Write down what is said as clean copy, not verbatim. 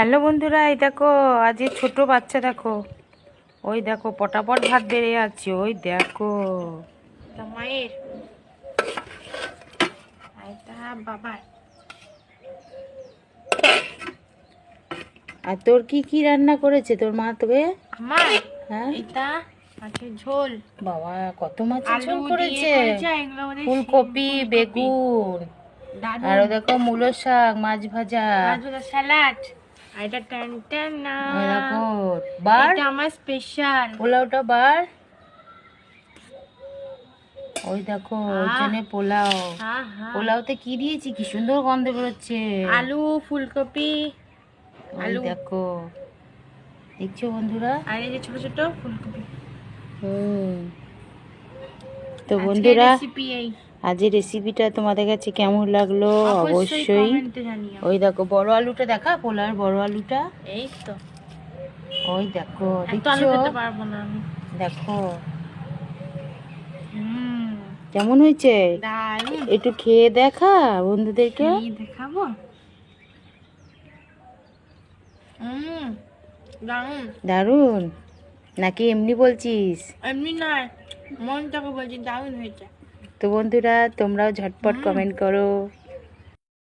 Hello বন্ধুরা, এই দেখো আজ এই ছোট বাচ্চা দেখো, ওই দেখো পটাপট ভাত বেড়ে যাচ্ছে, ওই দেখো মায়ের বাবার। আর তোর কি কি রান্না করেছে তোর মা তোকে? আমার হ্যাঁ এটা মাছের ঝোল। বাবা কত মাছের ঝোল করেছে! ফুলকপি, বেগুন, আর দেখো মূলো শাক, মাছ ভাজা, স্যালাড। এটা টান টান না, দেখো বার, এটা আমার স্পেশাল পোলাওটা বার। ওই দেখো ওইখানে পোলাও, পোলাওতে কি দিয়েছি, কি সুন্দর গন্ধ বেরোচ্ছে। আলু, ফুলকপি, আলু দেখো, দেখছো বন্ধুরা? আর এই যে ছোট ছোট ফুলকপি। তো বন্ধুরা আজকের রেসিপিটা তোমাদের কাছে কেমন লাগলো অবশ্যই ওই দেখো বড় আলুটা, দেখা পোলার বড় আলুটা, এই তো ওই দেখো, দেখছো? দেখো কেমন হয়েছে, একটু খেয়ে দেখা বন্ধুদেরকে দেখাবো। দারুন নাকি এমনি বলছিস? এমনি নয়, মন থেকে বলছি দারুন হয়েছে। তো বন্ধুরা তোমরাও ঝটপট কমেন্ট করো।